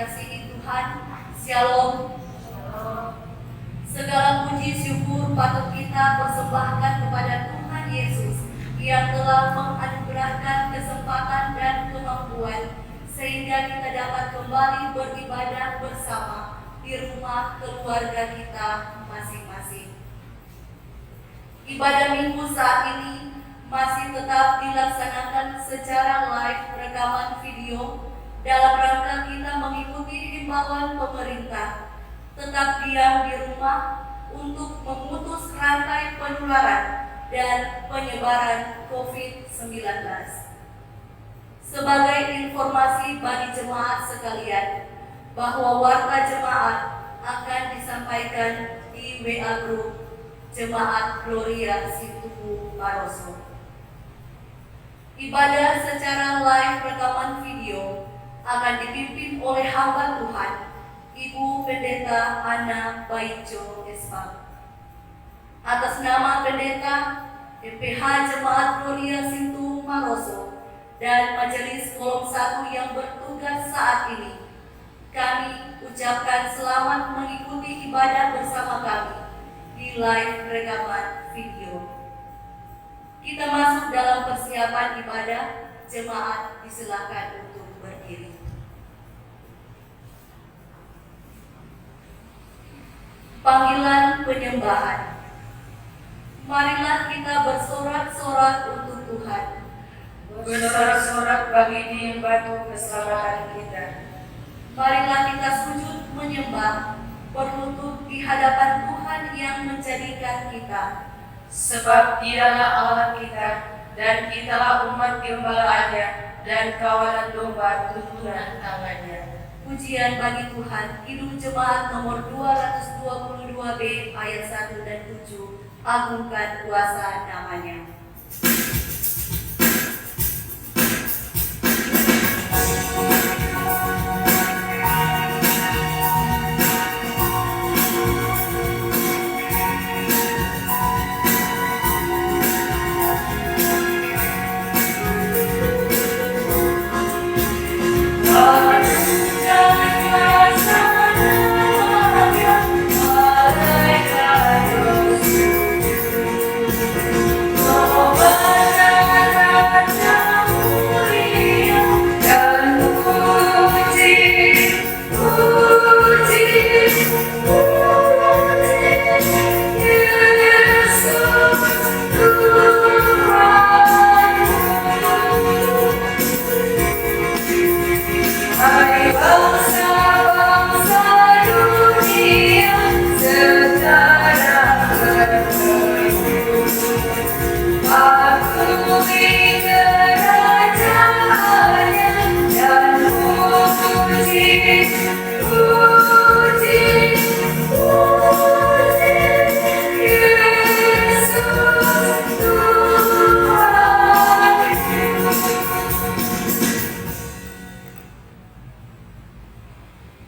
dikasihi Tuhan. Shalom. Segala puji syukur patut kita persembahkan kepada Tuhan Yesus yang telah menganugerahkan kesempatan dan kemampuan sehingga kita dapat kembali beribadah bersama di rumah keluarga kita masing-masing. Ibadah minggu saat ini masih tetap dilaksanakan secara live rekaman video dalam rangka kita mengikuti himbauan pemerintah tetap diam di rumah untuk memutus rantai penularan dan penyebaran COVID-19. Sebagai informasi bagi jemaat sekalian, bahwa warta jemaat akan disampaikan di WA Group Jemaat Gloria Situbu Paroso. Ibadah secara live rekaman video akan dipimpin oleh hamba Tuhan, Ibu Pendeta Ana Baijo Espa. Atas nama Pendeta DPH Jemaat Gloria Situbu Paroso dan Majelis Kolom 1 yang bertugas saat ini, kami ucapkan selamat mengikuti ibadah bersama kami di live rekaman video. Kita masuk dalam persiapan ibadah, jemaat disilakan untuk berdiri. Panggilan penyembahan. Marilah kita bersorak-sorak untuk Tuhan. Bersorak-sorak bagi Dia batu keselamatan kita. Marilah kita sujud menyembah, berlutut di hadapan Tuhan yang menjadikan kita. Sebab Dialah Allah kita, dan kitalah umat gembalaannya, dan kawanan domba tuntunan tangannya. Pujian bagi Tuhan, Kidung Jemaat nomor 222B ayat 1 dan 7, agungkan kuasa namanya.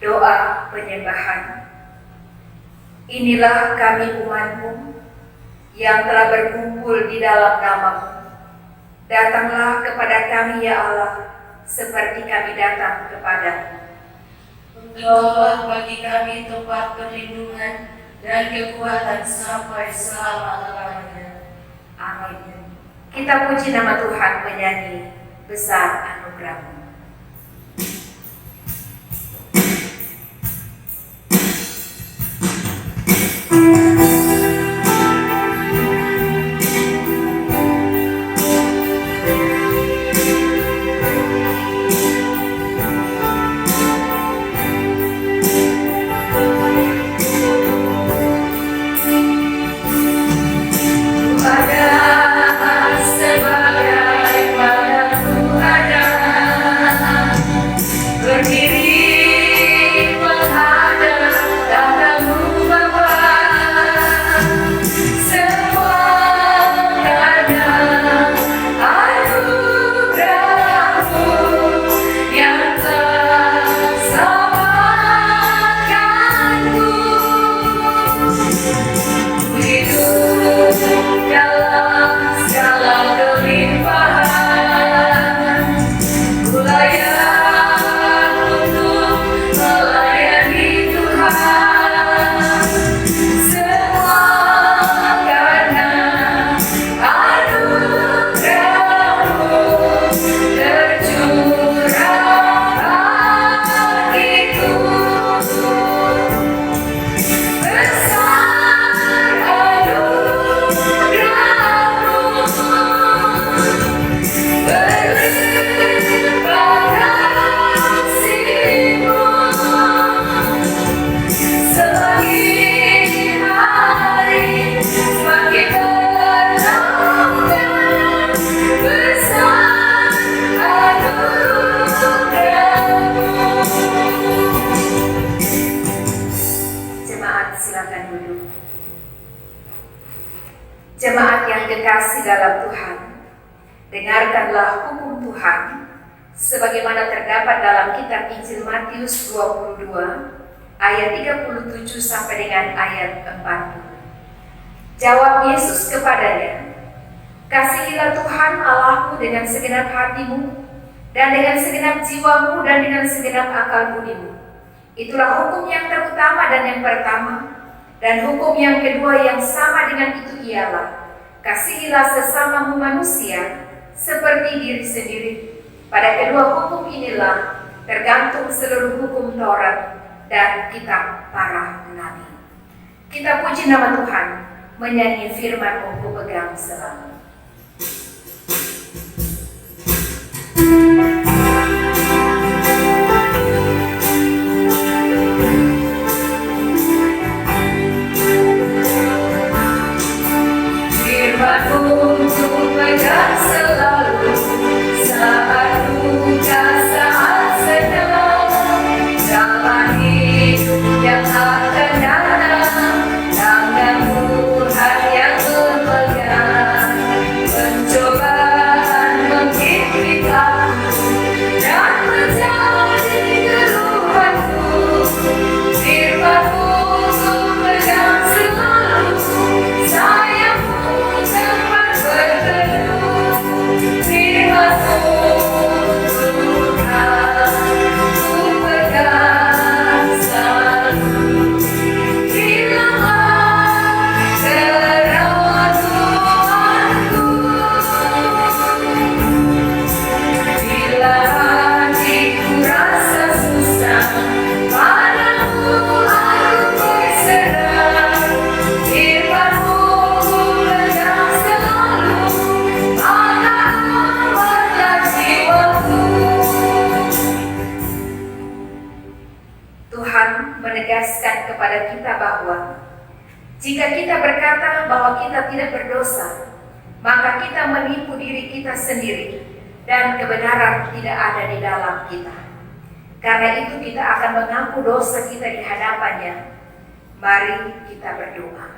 Doa penyembahan. Inilah kami umat-Mu yang telah berkumpul di dalam nama-Mu. Datanglah kepada kami ya Allah, seperti kami datang kepadamu. Engkaulah bagi kami tempat perlindungan dan kekuatan sampai selama-lamanya. Amin. Kita puji nama Tuhan menyanyi besar anugerah-Mu. Sebagai padaku ada Jemaat yang kekasih dalam Tuhan, dengarkanlah hukum Tuhan sebagaimana terdapat dalam kitab Injil Matius 22 ayat 37 sampai dengan ayat 40. Jawab Yesus kepadanya, "Kasihilah Tuhan Allahmu dengan segenap hatimu dan dengan segenap jiwamu dan dengan segenap akal budimu. Itulah hukum yang terutama dan yang pertama. Dan hukum yang kedua yang sama dengan itu ialah, kasihilah sesamamu manusia seperti diri sendiri. Pada kedua hukum inilah tergantung seluruh hukum Taurat dan kitab para nabi." Kita puji nama Tuhan, menyanyi firman-Mu ku pegang selalu. Menegaskan kepada kita bahwa jika kita berkata bahwa kita tidak berdosa, maka kita menipu diri kita sendiri dan kebenaran tidak ada di dalam kita. Karena itu kita akan mengaku dosa kita di hadapan-Nya. Mari kita berdoa.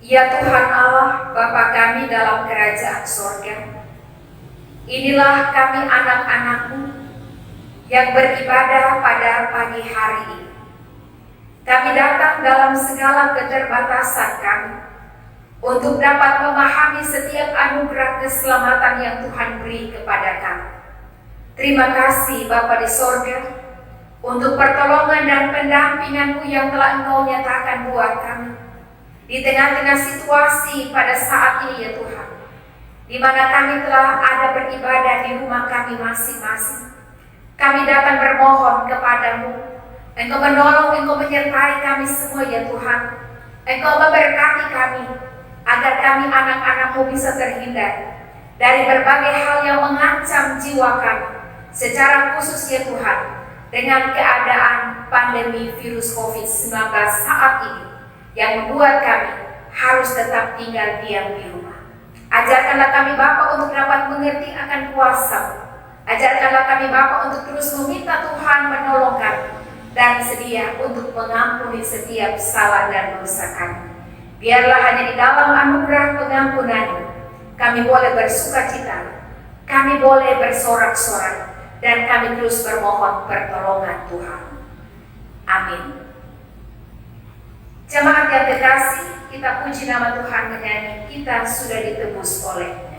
Ya Tuhan Allah, Bapa kami dalam kerajaan sorga, inilah kami anak-anak-Mu yang beribadah pada pagi hari ini. Kami datang dalam segala keterbatasan kami untuk dapat memahami setiap anugerah keselamatan yang Tuhan beri kepada kami. Terima kasih Bapa di sorga untuk pertolongan dan pendampingan-Mu yang telah Engkau nyatakan buat kami di tengah-tengah situasi pada saat ini ya Tuhan, di mana kami telah ada beribadah di rumah kami masing-masing. Kami datang bermohon kepada-Mu, Engkau menolong, Engkau menyertai kami semua ya Tuhan. Engkau memberkati kami, agar kami anak-anak-Mu bisa terhindar dari berbagai hal yang mengancam jiwa kami, secara khusus ya Tuhan, dengan keadaan pandemi virus COVID-19 saat ini, yang membuat kami harus tetap tinggal diam di rumah. Ajarkanlah kami Bapa untuk dapat mengerti akan kuasa-Mu. Ajarkanlah kami Bapa untuk terus meminta Tuhan menolong kami dan sedia untuk mengampuni setiap salah dan dosa kami. Biarlah hanya di dalam anugerah pengampunan-Mu kami boleh bersukacita, kami boleh bersorak-sorai, dan kami terus bermohon pertolongan Tuhan. Amin. Jemaat yang kekasih, kita puji nama Tuhan menyanyi Kita Sudah Ditebus Oleh-Nya.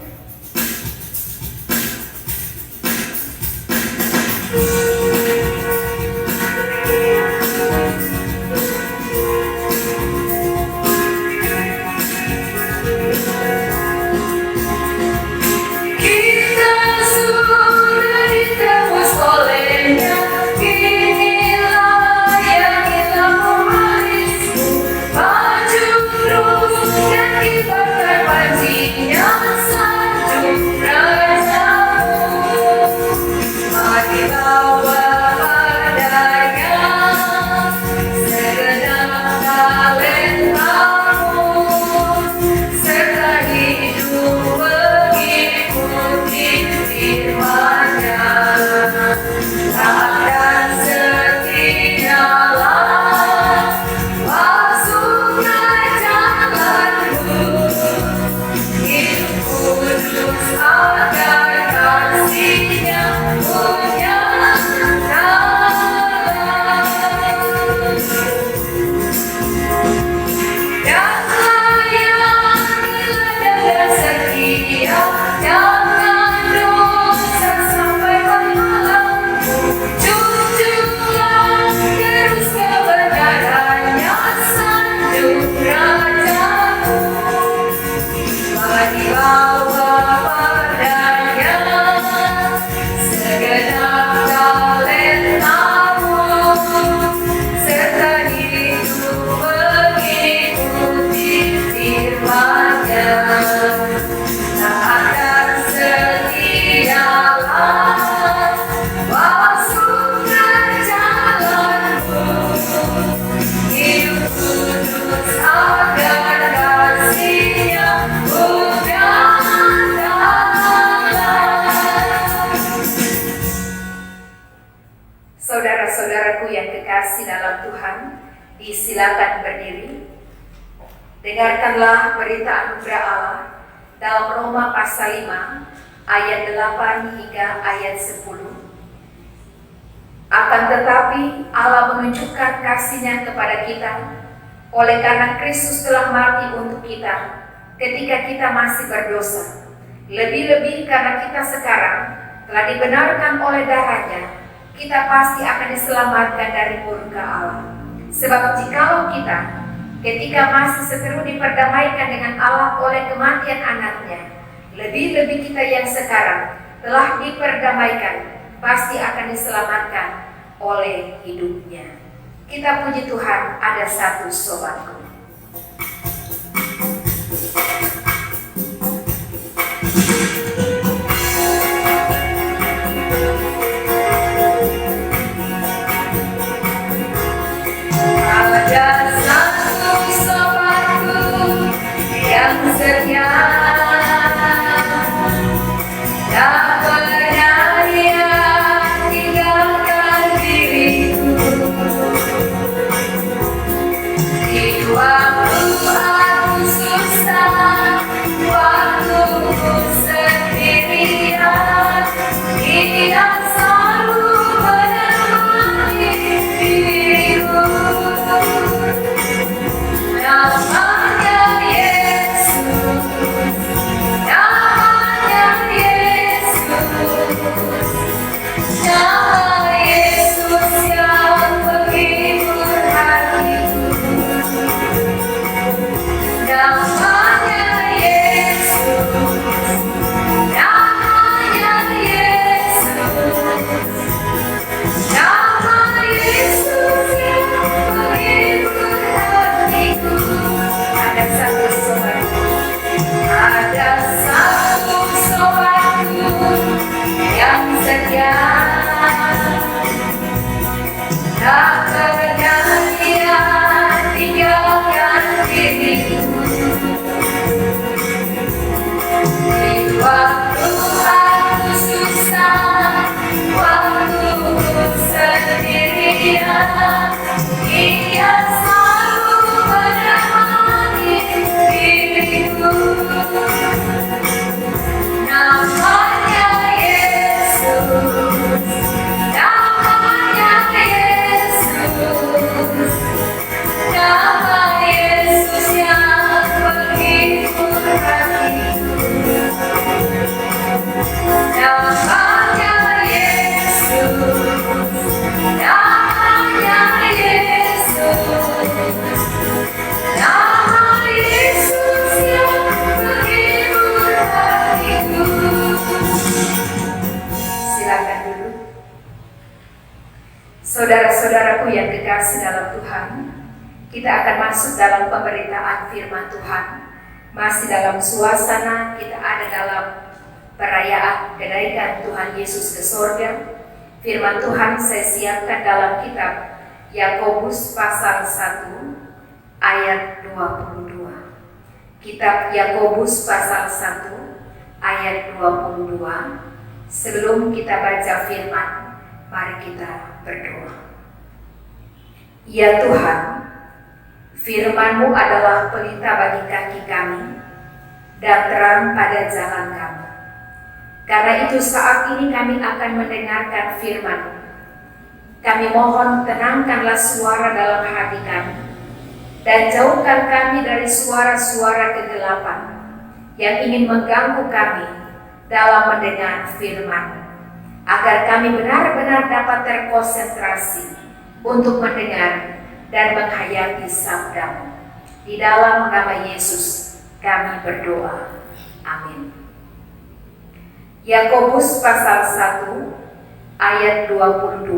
Maju terus dan kibarkan panjinya. Dengarkanlah berita anugerah Allah dalam Roma pasal 5 ayat 8 hingga ayat 10. Akan tetapi Allah menunjukkan kasih-Nya kepada kita oleh karena Kristus telah mati untuk kita ketika kita masih berdosa. Lebih-lebih karena kita sekarang telah dibenarkan oleh darah-Nya, kita pasti akan diselamatkan dari murka Allah. Sebab jikalau kita ketika masih seteru diperdamaikan dengan Allah oleh kematian anaknya, lebih-lebih kita yang sekarang telah diperdamaikan pasti akan diselamatkan oleh hidupnya. Kita puji Tuhan, ada satu sobatku. Ada satu sobatku yang setia, tak pernah dia tinggalkan diriku. Di waktu aku susah, waktu ku sendirian, dia selalu menemani diriku. Namanya Yesus, namanya Yesus, nama Yesus yang menghibur hatiku. Namanya Yesus, namanya Yesus, nama Yesus yang menghibur hatiku. Ada satu sobatku, ada satu sobatku yang setia, tak pernah dia tinggalkan diriku. Di waktu aku susah, waktu ku sendirian, dia selalu menemani diriku. Namanya Yesus, namanya Yesus, nama Yesus yang menghibur hatiku. Namanya Yesus, namanya Yesus, nama Yesus yang menghibur hatiku. Silakan duduk. Saudara-saudaraku yang kekasih dalam Tuhan, kita akan masuk dalam pemberitaan firman Tuhan. Masih dalam suasana kita ada dalam perayaan kenaikan Tuhan Yesus ke sorga. Firman Tuhan saya siapkan dalam kitab Yakobus pasal 1 ayat 22. Kitab Yakobus pasal 1 ayat 22. Sebelum kita baca firman, mari kita berdoa. Ya Tuhan, firman-Mu adalah pelita bagi kaki kami dan terang pada jalan kami. Karena itu saat ini kami akan mendengarkan firman-Mu. Kami mohon tenangkanlah suara dalam hati kami dan jauhkan kami dari suara-suara kegelapan yang ingin mengganggu kami dalam mendengar firman-Mu, agar kami benar-benar dapat terkonsentrasi untuk mendengar dan menghayati sabda-Mu. Di dalam nama Yesus kami berdoa. Amin. Yakobus pasal 1 ayat 22.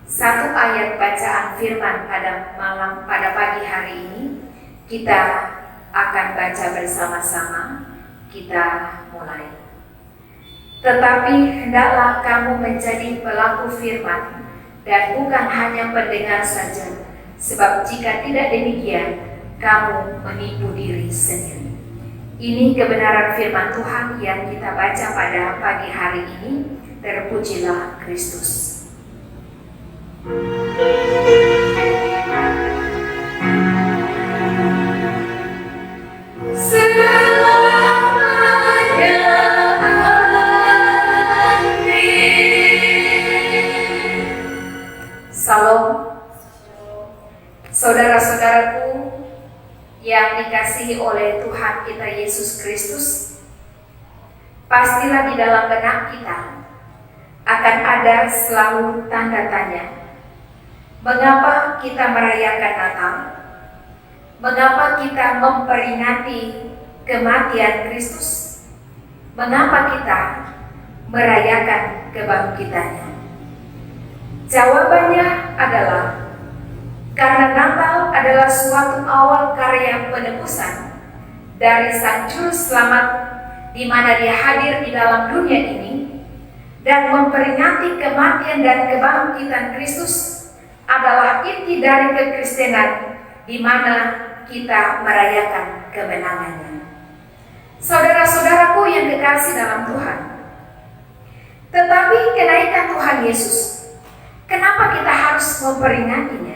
Satu ayat bacaan firman pada pagi hari ini kita akan baca bersama-sama. Kita mulai. Tetapi hendaklah kamu menjadi pelaku firman dan bukan hanya pendengar saja, sebab jika tidak demikian, kamu menipu diri sendiri. Ini kebenaran firman Tuhan yang kita baca pada pagi hari ini. Terpujilah Kristus. yang dikasihi oleh Tuhan kita Yesus Kristus, pastilah di dalam benak kita akan ada selalu tanda tanya. Mengapa kita merayakan Natal? Mengapa kita memperingati kematian Kristus? Mengapa kita merayakan kebangkitannya? Jawabannya adalah karena Natal adalah suatu awal karya penebusan dari Sang Juru Selamat, di mana Dia hadir di dalam dunia ini dan memperingati kematian dan kebangkitan Kristus adalah inti dari kekristenan, di mana kita merayakan kemenangannya. Saudara-saudaraku yang kekasih dalam Tuhan, tetapi kenaikan Tuhan Yesus, kenapa kita harus memperingatinya?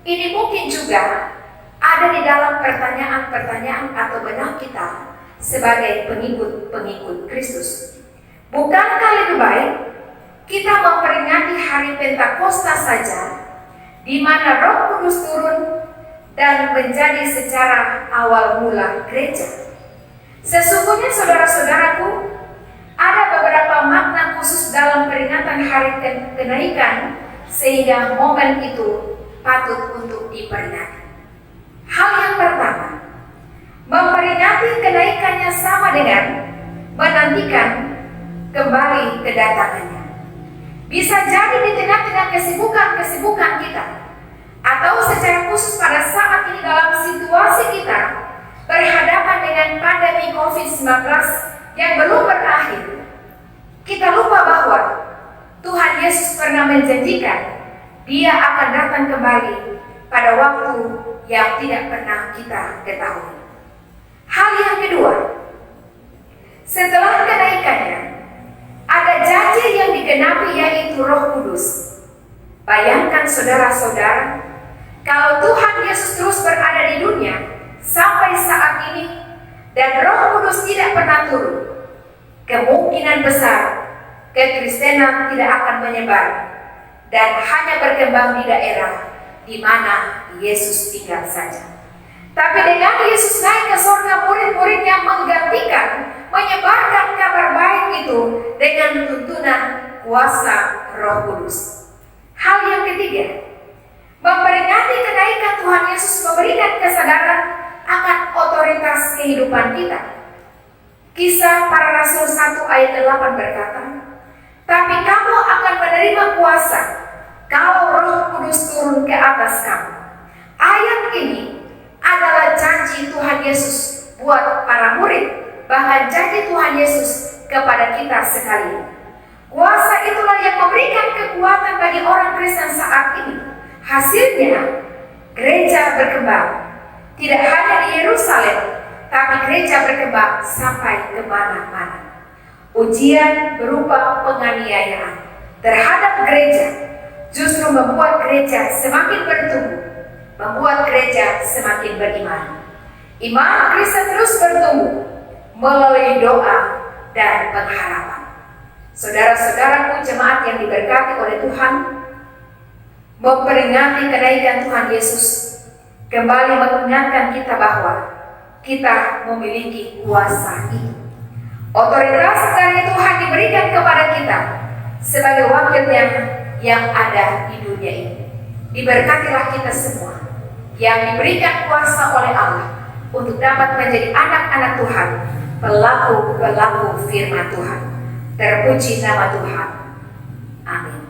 Ini mungkin juga ada di dalam pertanyaan-pertanyaan atau benak kita sebagai pengikut Kristus. Bukankah lebih baik kita memperingati hari Pentakosta saja, di mana Roh Kudus turun dan menjadi sejarah awal mula gereja? Sesungguhnya saudara-saudaraku, ada beberapa makna khusus dalam peringatan hari kenaikan sehingga momen itu patut untuk diperingati. Hal yang pertama, memperingati kenaikannya sama dengan menantikan kembali kedatangannya. Bisa jadi di tengah-tengah kesibukan kita, atau secara khusus pada saat ini dalam situasi kita berhadapan dengan pandemi COVID-19 yang belum berakhir, kita lupa bahwa Tuhan Yesus pernah menjanjikan Dia akan datang kembali pada waktu yang tidak pernah kita ketahui. Hal yang kedua, setelah kenaikannya, ada janji yang digenapi, yaitu Roh Kudus. Bayangkan saudara-saudara, kalau Tuhan Yesus terus berada di dunia sampai saat ini dan Roh Kudus tidak pernah turun, kemungkinan besar kekristenan tidak akan menyebar dan hanya berkembang di daerah di mana Yesus tinggal saja. Tapi dengan Yesus naik ke surga, murid-muridnya menggantikan, menyebarkan kabar baik itu dengan tuntunan kuasa Roh Kudus. Hal yang ketiga, memperingati kenaikan Tuhan Yesus memberikan kesadaran akan otoritas kehidupan kita. Kisah Para Rasul 1 ayat 8 berkata, "Tapi kamu akan menerima kuasa kalau Roh Kudus turun ke atas kamu." Ayat ini adalah janji Tuhan Yesus buat para murid, bahkan janji Tuhan Yesus kepada kita sekalian. Kuasa itulah yang memberikan kekuatan bagi orang Kristen saat ini. Hasilnya, gereja berkembang, tidak hanya di Yerusalem, tapi gereja berkembang sampai kemana-mana. Ujian berupa penganiayaan terhadap gereja justru membuat gereja semakin bertumbuh, membuat gereja semakin beriman. Iman Kristen terus bertumbuh melalui doa dan pengharapan. Saudara-saudaraku jemaat yang diberkati oleh Tuhan, memperingati kenaikan Tuhan Yesus kembali mengingatkan kita bahwa kita memiliki kuasa itu. Otoritas dari Tuhan diberikan kepada kita sebagai wakilnya yang ada di dunia ini. Diberkatilah kita semua yang diberikan kuasa oleh Allah untuk dapat menjadi anak-anak Tuhan, pelaku-pelaku firman Tuhan. Terpuji nama Tuhan. Amin.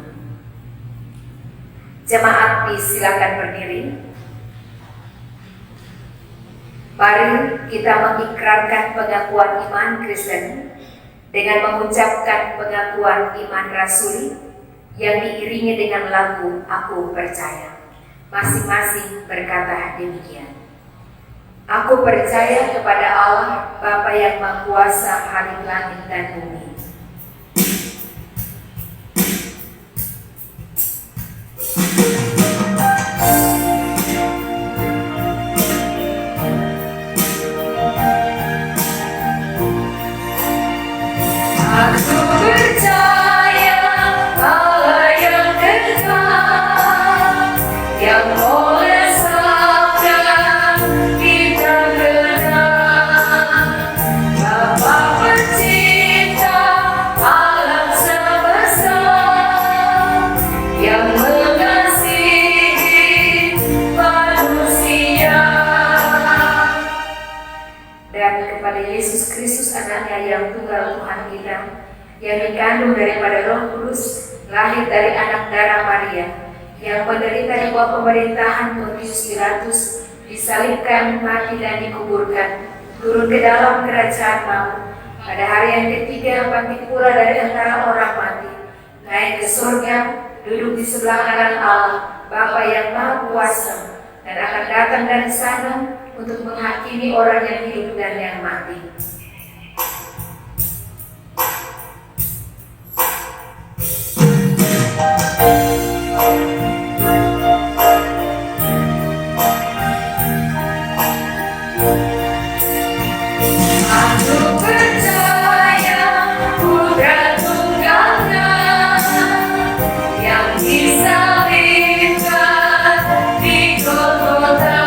Jemaat disilakan berdiri. Mari kita mengikrarkan pengakuan iman Kristen dengan mengucapkan pengakuan iman rasuli yang diiringi dengan lagu Aku Percaya. Masing-masing berkata demikian. Aku percaya kepada Allah, Bapa yang Maha Kuasa, Khalik langit dan bumi. Aku percaya Allah yang kekal, yang oleh sabda kita Yesus Kristus anaknya yang tunggal Tuhan kita, yang dikandung daripada Roh Kudus, lahir dari anak darah Maria, yang menderita di bawah pemerintahan Pontius Pilatus, disalibkan, mati dan dikuburkan, turun ke dalam kerajaan maut. Pada hari yang ketiga bangkit pula dari antara orang mati, naik ke surga, duduk di sebelah kanan Allah, Bapa yang Maha Kuasa, dan akan datang dari sana untuk menghakimi orang yang hidup dan yang mati. Aku percaya Putra Tunggalnya yang disalibkan di Golgota,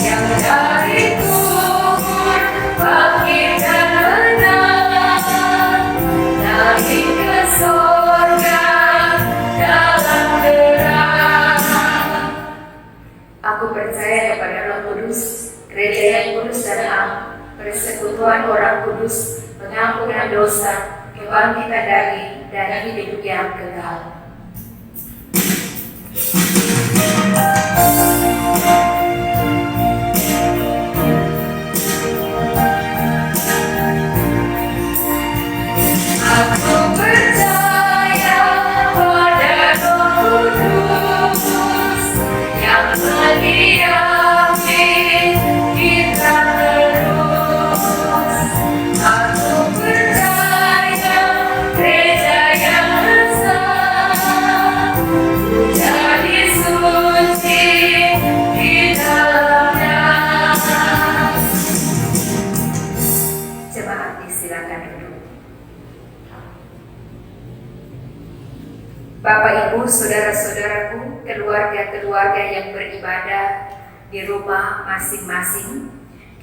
yang dari kubur bangkit dan menang, naik ke surga dalam terang. Aku percaya kepada Roh Kudus, gereja yang kudus dan am, persekutuan orang kudus, pengampunan dosa, kebangkitan daging, dan hidup yang kekal. Aku percaya pada Roh Kudus yang mendiami kita terus. Aku percaya gereja yang sah, jadi suci di dalamnya. Jemaat disilakan duduk. Bapak, Ibu, saudara-saudaraku, keluarga-keluarga yang beribadah di rumah masing-masing,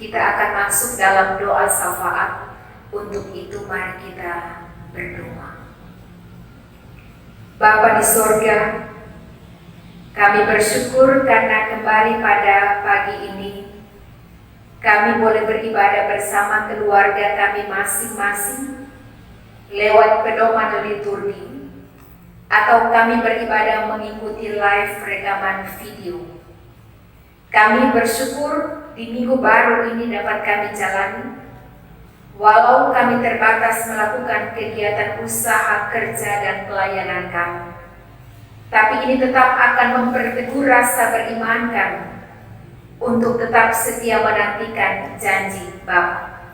kita akan masuk dalam doa syafaat. Untuk itu mari kita berdoa. Bapa di sorga, kami bersyukur karena kembali pada pagi ini kami boleh beribadah bersama keluarga kami masing-masing lewat pedoman liturgi, atau kami beribadah mengikuti live rekaman video. Kami bersyukur di minggu baru ini dapat kami jalani, walau kami terbatas melakukan kegiatan usaha, kerja, dan pelayanan kami. Tapi ini tetap akan memperteguh rasa beriman kami untuk tetap setia menantikan janji Bapa,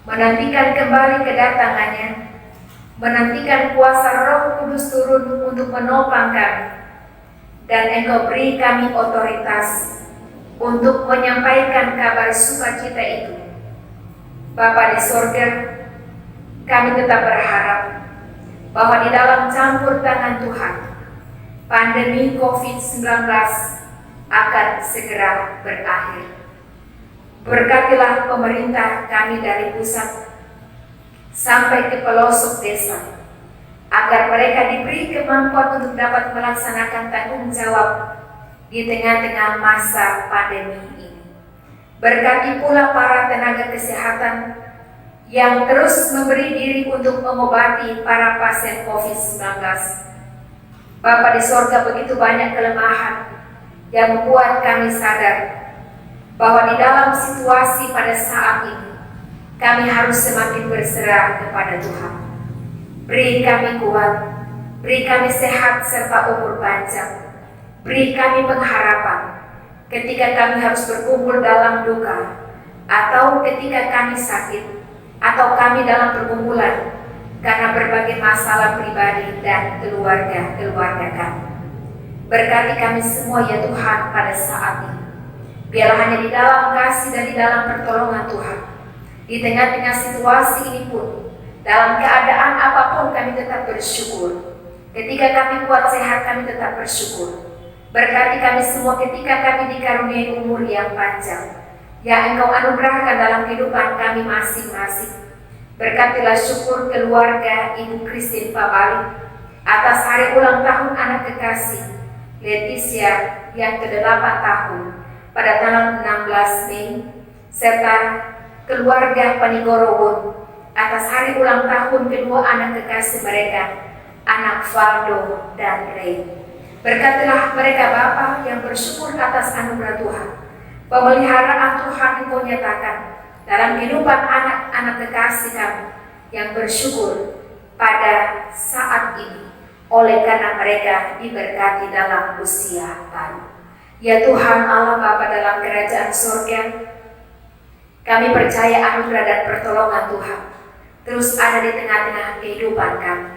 menantikan kembali kedatangannya, menantikan kuasa Roh Kudus turun untuk menopang kami, dan Engkau beri kami otoritas untuk menyampaikan kabar sukacita itu. Bapa di sorga, kami tetap berharap bahwa di dalam campur tangan Tuhan, pandemi COVID-19 akan segera berakhir. Berkatilah pemerintah kami dari pusat sampai ke pelosok desa, agar mereka diberi kemampuan untuk dapat melaksanakan tanggung jawab di tengah-tengah masa pandemi ini. Berkati pula para tenaga kesehatan yang terus memberi diri untuk mengobati para pasien COVID-19. Bapa di sorga, begitu banyak kelemahan yang membuat kami sadar bahwa di dalam situasi pada saat ini kami harus semakin berserah kepada Tuhan. Beri kami kuat, beri kami sehat serta umur panjang. Beri kami pengharapan ketika kami harus berkumpul dalam duka, atau ketika kami sakit, atau kami dalam pergumulan karena berbagai masalah pribadi dan keluarga-keluarga kami. Berkati kami semua ya Tuhan pada saat ini. Biarlah hanya di dalam kasih dan di dalam pertolongan Tuhan, di tengah-tengah situasi ini pun, dalam keadaan apapun kami tetap bersyukur. Ketika kami kuat sehat, kami tetap bersyukur. Berkati kami semua ketika kami dikaruniai umur yang panjang, yang Engkau anugerahkan dalam kehidupan kami masing-masing. Berkatilah syukur keluarga Ibu Christine Pabali atas hari ulang tahun anak kekasih Leticia yang ke-8 tahun pada tanggal 16 Mei, serta keluarga Panigorowon atas hari ulang tahun kedua anak kekasih mereka, anak Valdo dan Ray. Berkatilah mereka Bapa yang bersyukur atas anugerah Tuhan, pemeliharaan Tuhan yang Kau nyatakan dalam kehidupan anak-anak kekasih kami yang bersyukur pada saat ini oleh karena mereka diberkati dalam usia baru. Ya Tuhan Allah Bapa dalam kerajaan surga, kami percaya anugerah dan pertolongan Tuhan terus ada di tengah-tengah kehidupan kami.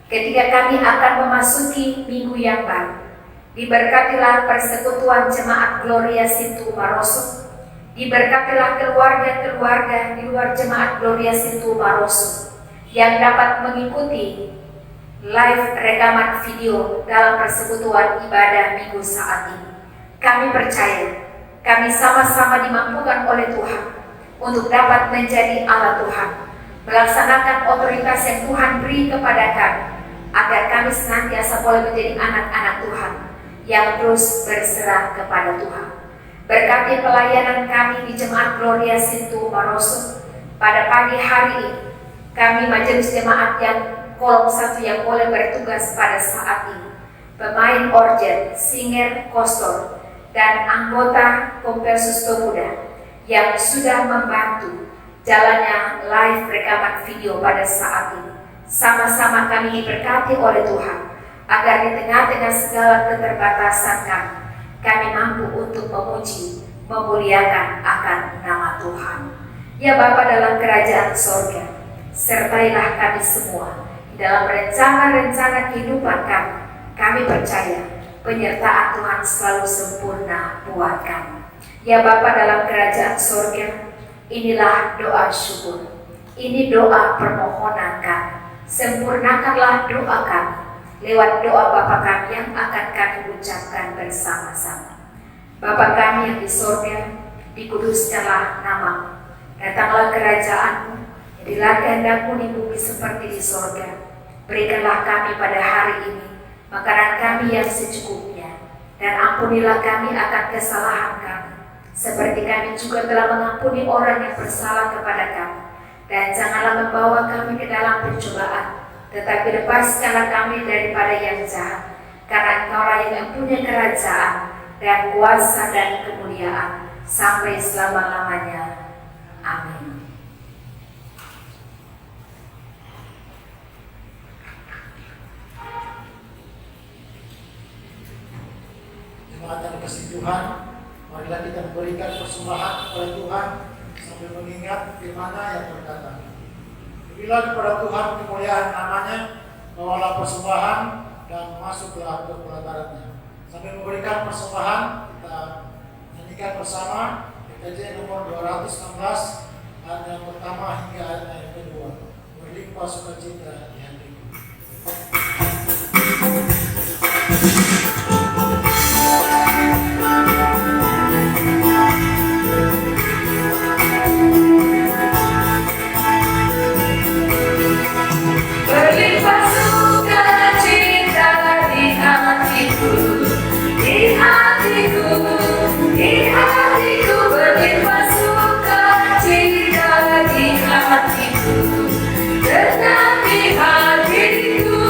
Ketika kami akan memasuki minggu yang baru, diberkatilah persekutuan jemaat Gloria Sintu Maroso, diberkatilah keluarga-keluarga di luar jemaat Gloria Sintu Maroso yang dapat mengikuti live rekaman video dalam persekutuan ibadah minggu saat ini. Kami percaya, kami sama-sama dimampukan oleh Tuhan untuk dapat menjadi alat Tuhan, melaksanakan otoritas yang Tuhan beri kepada kami, agar kami senantiasa boleh menjadi anak-anak Tuhan yang terus berserah kepada Tuhan. Berkati pelayanan kami di Jemaat Gloria Sintu Maroso pada pagi hari ini. Kami majelis jemaat yang kolom 1 yang boleh bertugas pada saat ini, pemain organ, singer, kostor, dan anggota Kompersus Pemuda yang sudah membantu jalannya live rekaman video pada saat ini. Sama-sama kami diberkati oleh Tuhan, agar di tengah-tengah segala keterbatasan kami mampu untuk memuji, memuliakan akan nama Tuhan. Ya Bapa dalam kerajaan sorga, sertailah kami semua di dalam rencana-rencana kehidupan kami. Kami percaya penyertaan Tuhan selalu sempurna buat kami. Ya Bapa dalam kerajaan sorga, inilah doa syukur, ini doa permohonan kami. Sempurnakanlah doa kami lewat doa Bapa kami yang akan kami ucapkan bersama-sama. Bapa kami yang di sorga, dikuduskanlah namamu. Datanglah kerajaanmu, jadilah kehendak-Mu di bumi seperti di sorga. Berikanlah kami pada hari ini makanan kami yang secukupnya, dan ampunilah kami akan kesalahan kami, seperti kami juga telah mengampuni orang yang bersalah kepada kami. Dan janganlah membawa kami ke dalam pencobaan, tetapi lepaskanlah kami daripada yang jahat, karena Engkaulah yang mempunyai kerajaan dan kuasa dan kemuliaan sampai selama-lamanya. Amin. Jemaat yang dikasihi Tuhan, marilah kita memberikan persembahan kepada Tuhan sambil mengingat firman yang berkata, berilah kepada Tuhan kemuliaan namanya, bawalah persembahan dan masuklah ke pelatarannya. Sambil memberikan persembahan, kita nyanyikan bersama PKJ nomor 216 ayat yang pertama hingga ayat yang kedua. Berlimpah sukacita di hatiku. Berlimpah sukacita di hatiku, di hatiku, di hatiku. Berlimpah sukacita di hatiku, tetap di hatiku.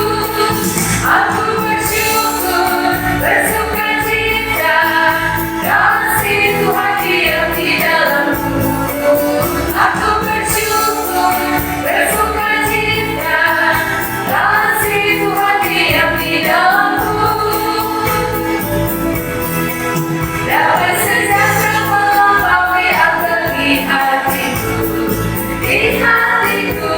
Aku bersyukur, bersukacita, kasih Tuhan diam di dalamku. Aku bersyukur, bersukacita, kasih Tuhan diam di dalamku. Damai sejahtera melampaui akal di hatiku, di hatiku,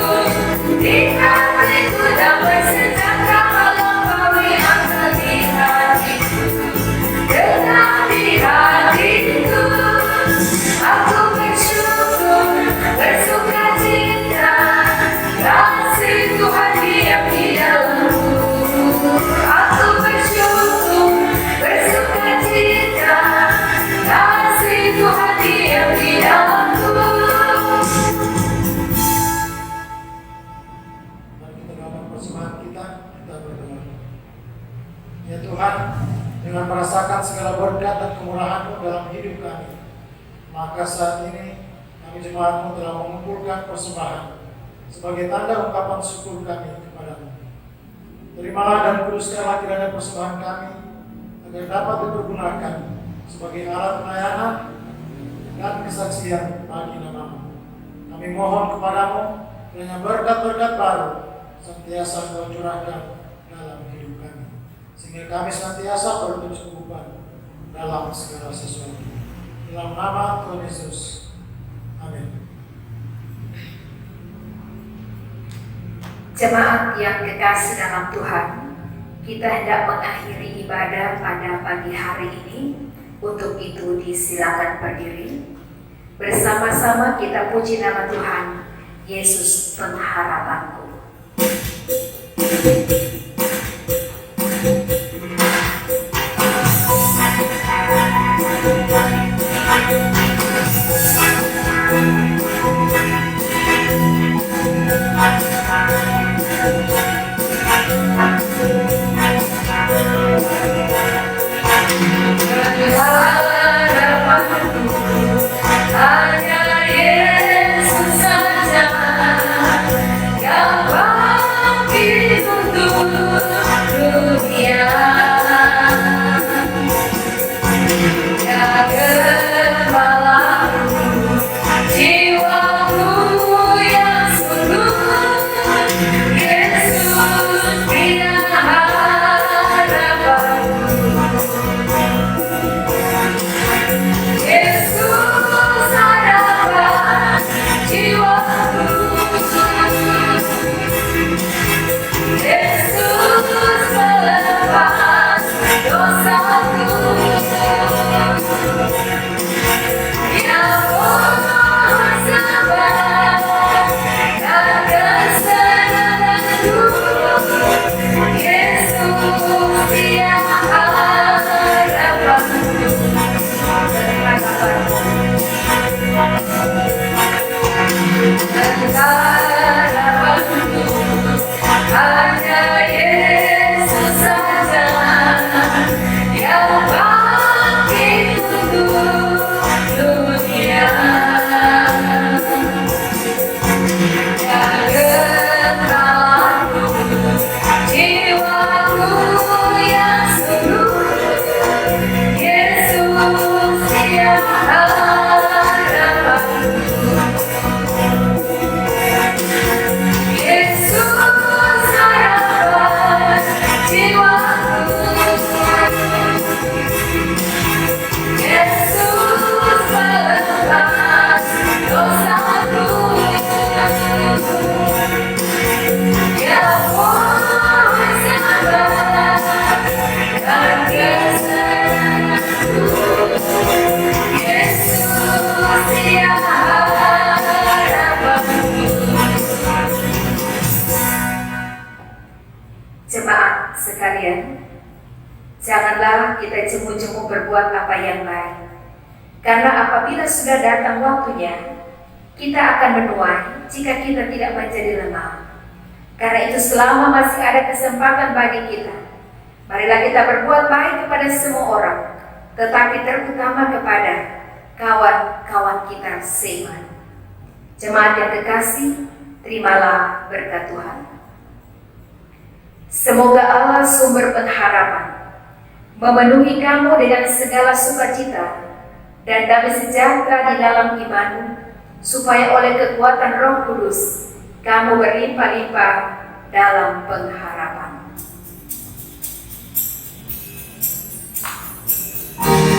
di hatiku. Damai sejahtera melampaui akal di hatiku, tetap di hatiku. Aku bersyukur, bersukacita, kasih Tuhan diam di dalamku. Aku bersyukur, bersukacita, kasih Tuhan diam di dalamku. Mari kita dalam persembahan kita berdoa. Ya Tuhan, dengan merasakan segala berkat dan kemurahan-Mu dalam hidup kami, maka saat ini kami jemaatmu telah mengumpulkan persembahan sebagai tanda ungkapan syukur kami kepadamu. Terimalah dan kuduskanlah kiranya persembahan kami agar dapat dipergunakan sebagai alat pelayanan dan kesaksian bagi nama-Mu. Kami mohon kepadamu kiranya berkat-berkat baru senantiasa Kau curahkan dalam hidup kami, sehingga kami senantiasa berkecukupan dalam segala sesuatu. Dalam nama Tuhan Yesus. Amin. Jemaat yang kekasih dalam Tuhan, kita hendak mengakhiri ibadah pada pagi hari ini. Untuk itu disilakan berdiri. Bersama-sama kita puji nama Tuhan, Yesus pengharapanku. Jemaat sekalian, janganlah kita jemu-jemu berbuat apa yang baik, karena apabila sudah datang waktunya, kita akan menuai jika kita tidak menjadi lemah. Karena itu selama masih ada kesempatan bagi kita, marilah kita berbuat baik kepada semua orang, tetapi terutama kepada kawan-kawan kita seiman. Jemaat yang kekasih, terimalah berkat Tuhan. Semoga Allah sumber pengharapan memenuhi kamu dengan segala sukacita dan damai sejahtera di dalam imanmu, supaya oleh kekuatan Roh Kudus kamu berlimpah-limpah dalam pengharapan. Amin.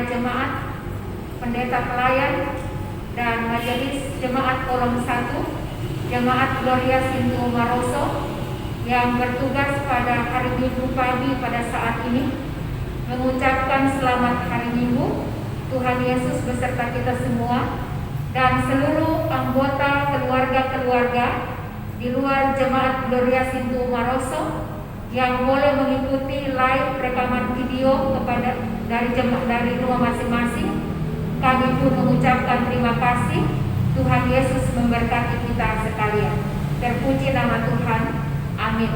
pendeta jemaat, pendeta pelayan, dan majelis jemaat kolom 1, jemaat Gloria Sintu Maroso yang bertugas pada hari Minggu pagi pada saat ini, mengucapkan selamat hari Minggu. Tuhan Yesus beserta kita semua dan seluruh anggota keluarga-keluarga di luar jemaat Gloria Sintu Maroso yang boleh mengikuti live rekaman video dari rumah masing-masing. Kami pun mengucapkan terima kasih. Tuhan Yesus memberkati kita sekalian. Terpuji nama Tuhan. Amin.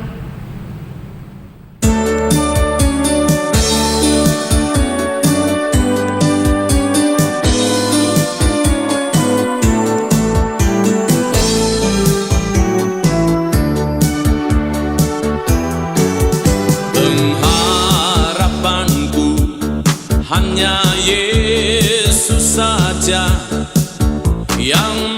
Pengharapanku hanya Yesus saja yang